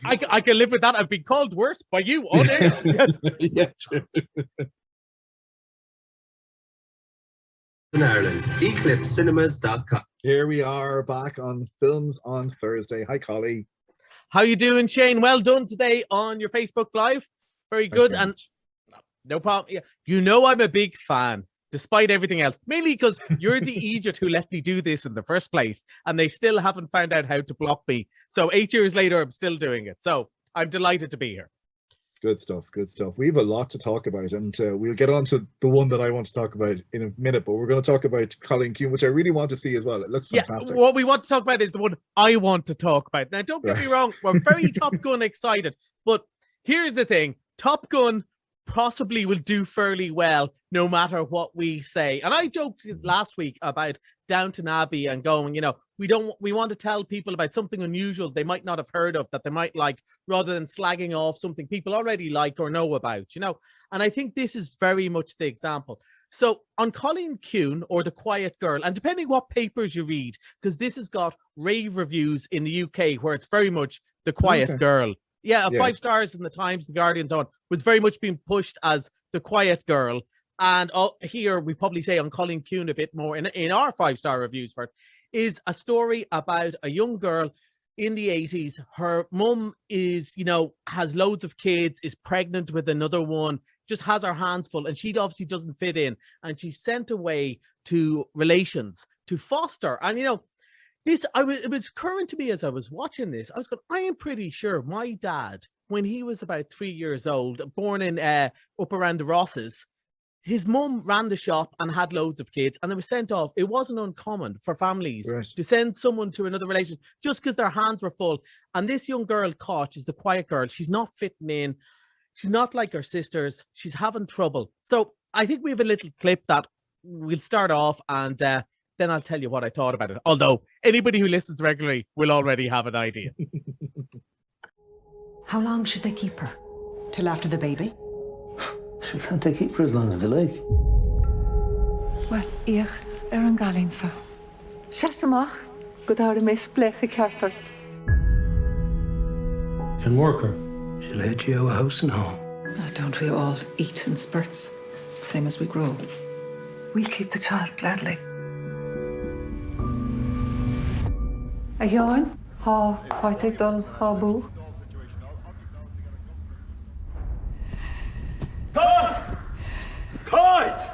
I can live with that. I've been called worse by you on air. Yes. Yeah, true. In Ireland, eclipsecinemas.com. Here we are back on Films on Thursday. Hi, Collie. How you doing, Shane? Well done today on your Facebook Live. Very good. And no problem. Yeah, you know I'm a big fan, despite everything else. Mainly because you're the idiot who let me do this in the first place, and they still haven't found out how to block me. So 8 years later, I'm still doing it. So I'm delighted to be here. Good stuff, good stuff. We have a lot to talk about, and we'll get on to the one that I want to talk about in a minute, but we're going to talk about An Cailín Ciúin, which I really want to see as well. It looks fantastic. Yeah, what we want to talk about is the one I want to talk about. Now, don't get me wrong, we're very Top Gun excited, but here's the thing. Top Gun possibly will do fairly well no matter what we say. And I joked last week about Downton Abbey and going, you know, we want to tell people about something unusual they might not have heard of, that they might like, rather than slagging off something people already like or know about, you know. And I think this is very much the example. So on An Cailín Ciúin, or The Quiet Girl, and depending what papers you read, because this has got rave reviews in the UK where it's very much The Quiet Girl. Yeah, 5 stars in the Times, The Guardian, so on, was very much being pushed as The Quiet Girl. And here we probably say on An Cailín Ciúin a bit more in our 5-star reviews for it, is a story about a young girl in the 80s. Her mum is, you know, has loads of kids, is pregnant with another one, just has her hands full, and she obviously doesn't fit in. And she's sent away to relations to foster. And, you know, it was current to me as I was watching this. I was going, I am pretty sure my dad, when he was about 3 years old, born in up around the Rosses, his mum ran the shop and had loads of kids, and they were sent off. It wasn't uncommon for families to send someone to another relation just because their hands were full. And this young girl, Koch, is the quiet girl. She's not fitting in. She's not like her sisters. She's having trouble. So I think we have a little clip that we'll start off, and then I'll tell you what I thought about it. Although anybody who listens regularly will already have an idea. How long should they keep her? Till after the baby? Sure, can't they keep her as long as they like? Well, ich An Cailín Ciúin. Shasamach, good hour miss bleche cartert. Can work her. She'll head you out of house and home. Oh, don't we all eat in spurts, same as we grow? We'll keep the child gladly. A Johan, ha poitig dul, ha boo. Kite!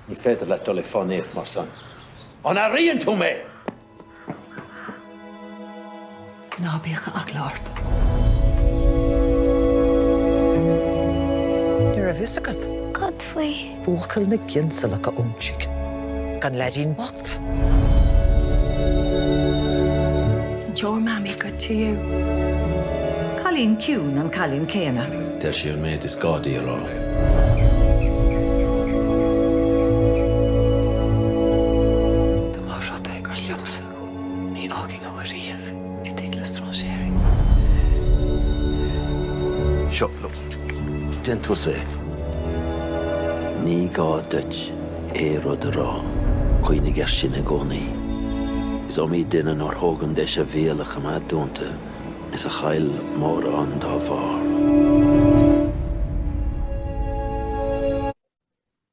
Ni féidir le telefonéir mar san. An a rion tú mé! Ná bíocha ach lárt. You're a visigat. Godfrey. Búchail na ginsa le go onsig. Gan ledín bocht. Isn't your mammy good to you? Cailín Ciúin An Cailín Céanna. Der siúr méid is gádaí ará. Tá má rud é gur leomsa. Ní ágin ó a riamh I dtí le stráséirí. Seo, look. Gentle sé. Ní gá duit rud ará. Chuoinnig sin a gcónaí. Is mí duine nar thógan de sé bhéalach am dúnta. Is a chail mór an dá bhar.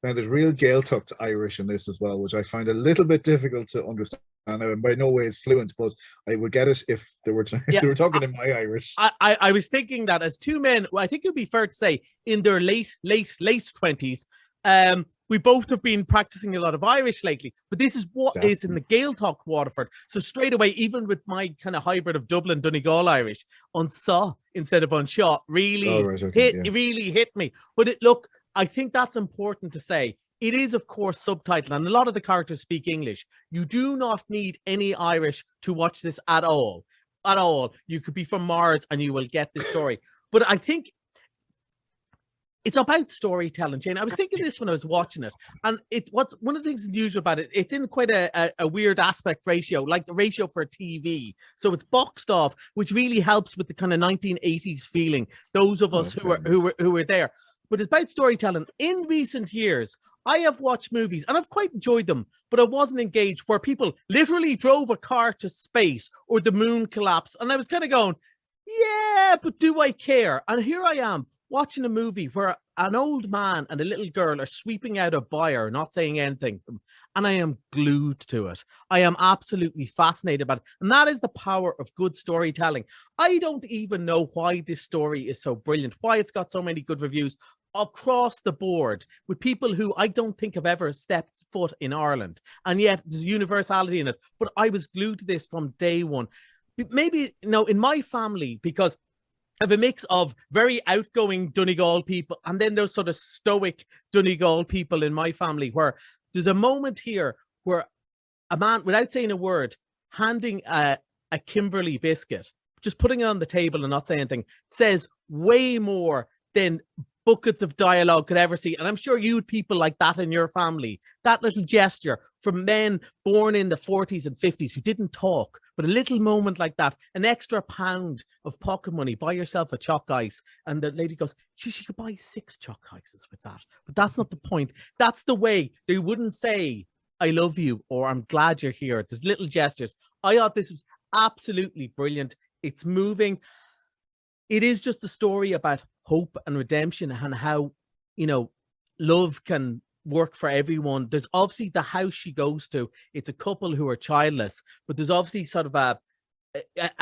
Now, there's real Gaeltacht Irish in this as well, which I find a little bit difficult to understand. I'm by no ways fluent, but I would get it if they were, if they were talking in my Irish. I was thinking that as two men, I think it would be fair to say, in their late 20s, we both have been practicing a lot of Irish lately, but this is what is in the Gaeltacht Waterford. So straight away, even with my kind of hybrid of Dublin, Donegal Irish, on saw instead of on shot, really really hit me. But look, I think that's important to say. It is, of course, subtitled, and a lot of the characters speak English. You do not need any Irish to watch this at all. At all. You could be from Mars and you will get this story. But I think it's about storytelling, Jane. I was thinking this when I was watching it, and what's one of the things unusual about it, it's in quite a weird aspect ratio, like the ratio for TV. So it's boxed off, which really helps with the kind of 1980s feeling. Those of us who were there. But it's about storytelling. In recent years, I have watched movies, and I've quite enjoyed them, but I wasn't engaged, where people literally drove a car to space or the moon collapsed. And I was kind of going, Yeah, but do I care? And here I am watching a movie where an old man and a little girl are sweeping out a buyer, not saying anything, and I am glued to it. I am absolutely fascinated by it. And that is the power of good storytelling. I don't even know why this story is so brilliant, why it's got so many good reviews across the board with people who I don't think have ever stepped foot in Ireland. And yet there's universality in it. But I was glued to this from day one. Maybe, in my family, because I have a mix of very outgoing Donegal people and then there's sort of stoic Donegal people in my family, where there's a moment here where a man, without saying a word, handing a Kimberley biscuit, just putting it on the table and not saying anything, says way more than buckets of dialogue could ever see. And I'm sure you had people like that in your family. That little gesture from men born in the 40s and 50s who didn't talk, but a little moment like that, an extra pound of pocket money, buy yourself a chalk ice. And the lady goes, she could buy 6 chalk ices with that. But that's not the point. That's the way. They wouldn't say, I love you, or I'm glad you're here. There's little gestures. I thought this was absolutely brilliant. It's moving. It is just a story about hope and redemption and how, love can work for everyone. There's obviously the house she goes to. It's a couple who are childless, but there's obviously sort of a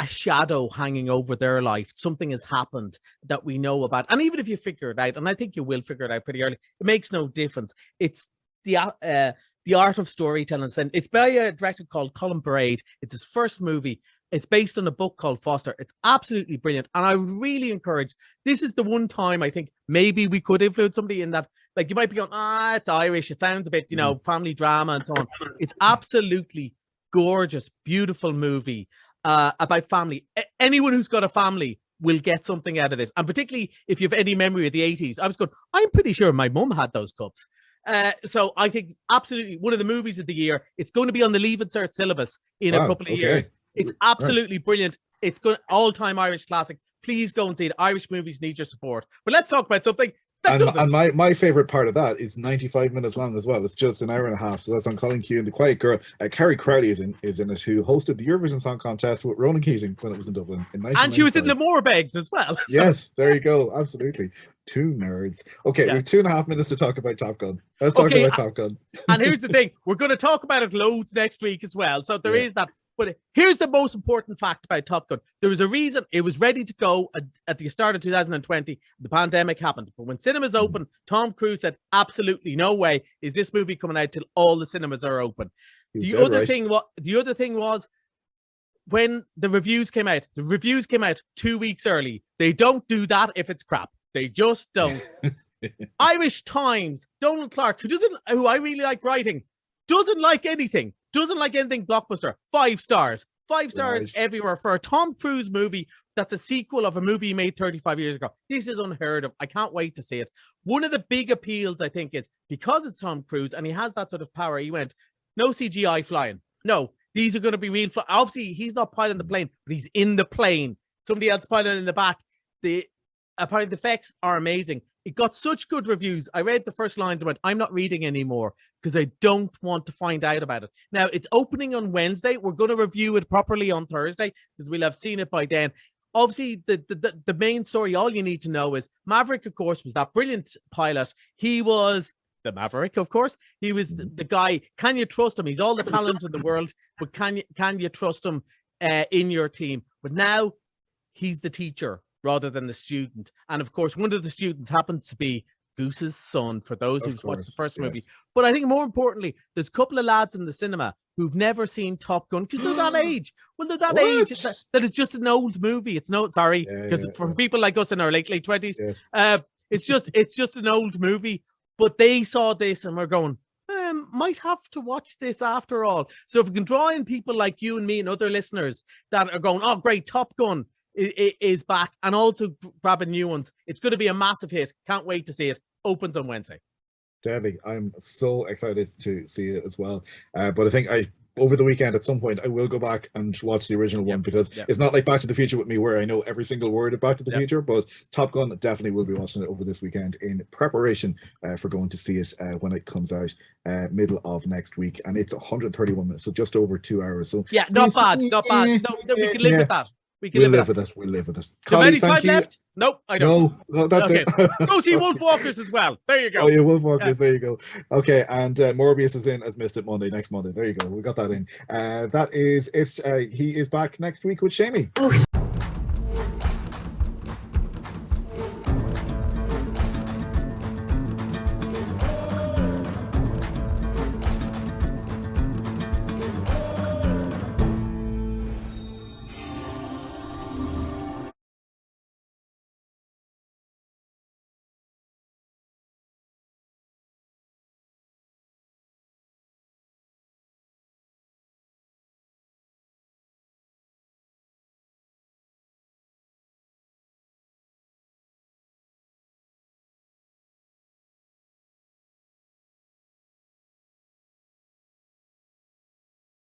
shadow hanging over their life. Something has happened that we know about. And even if you figure it out, and I think you will figure it out pretty early, it makes no difference. It's the art of storytelling. And it's by a director called Colin Braid. It's his first movie. It's based on a book called Foster. It's absolutely brilliant. And I really encourage, this is the one time I think maybe we could influence somebody in that, like you might be going, it's Irish. It sounds a bit, family drama and so on. It's absolutely gorgeous, beautiful movie about family. Anyone who's got a family will get something out of this. And particularly if you have any memory of the 80s, I was going, I'm pretty sure my mum had those cups. So I think absolutely one of the movies of the year. It's going to be on the Leave Cert syllabus in a couple of years. It's absolutely brilliant. It's good, all-time Irish classic. Please go and see it. Irish movies need your support. But let's talk about something that doesn't. And my favorite part of that is 95 minutes long as well. It's just an hour and a half. So that's on An Cailín Ciúin, The Quiet Girl. Carrie Crowley is in it, who hosted the Eurovision Song Contest with Ronan Keating when it was in Dublin in 1995. And she was in the Moorbegs as well. So. Yes, there you go. Absolutely. 2 nerds. Okay, we have 2.5 minutes to talk about Top Gun. Let's talk about Top Gun. And here's the thing. We're going to talk about it loads next week as well. So there is that. But here's the most important fact about Top Gun. There was a reason it was ready to go at the start of 2020. The pandemic happened. But when cinemas opened, Tom Cruise said, absolutely no way is this movie coming out till all the cinemas are open. The other thing was when the reviews came out 2 weeks early. They don't do that if it's crap. They just don't. Irish Times, Donald Clark, who I really like writing, doesn't like anything blockbuster. 5 stars. 5 stars everywhere for a Tom Cruise movie that's a sequel of a movie he made 35 years ago. This is unheard of. I can't wait to see it. One of the big appeals, I think, is because it's Tom Cruise and he has that sort of power, he went, no CGI flying. No, these are going to be real. Obviously, he's not piloting the plane, but he's in the plane. Somebody else piloting in the back. Apparently, the effects are amazing. It got such good reviews. I read the first lines and went, I'm not reading anymore because I don't want to find out about it. Now, it's opening on Wednesday. We're going to review it properly on Thursday because we'll have seen it by then. Obviously, the main story, all you need to know is Maverick, of course, was that brilliant pilot. He was the Maverick, of course. He was the guy. Can you trust him? He's all the talent in the world, but can you trust him in your team? But now he's the teacher rather than the student. And of course, one of the students happens to be Goose's son, for those who've watched the first movie. But I think more importantly, there's a couple of lads in the cinema who've never seen Top Gun because they're that age. Well, they're that age that is just an old movie. It's for people like us in our late 20s, it's just an old movie. But they saw this and we're going, might have to watch this after all. So if we can draw in people like you and me and other listeners that are going, oh, great, Top Gun is back, and also grabbing new ones. It's going to be a massive hit. Can't wait to see it. Opens on Wednesday. Debbie, I'm so excited to see it as well. But I think over the weekend at some point I will go back and watch the original one because it's not like Back to the Future with me where I know every single word of Back to the Future, but Top Gun, definitely will be watching it over this weekend in preparation for going to see it when it comes out middle of next week. And it's 131 minutes, so just over 2 hours. So not bad. No, we can live with that. We can We'll live live with with it. We'll live with it. that. Do you have any Collie, time thank you. left? Nope, I don't. No, that's Okay. it. Go see Wolfwalkers as well. There you go. Oh, yeah, Wolfwalkers. There you go. Okay, and Morbius is in as Missed It Monday, next Monday. There you go. We got that in. That is it. He is back next week with Shamey.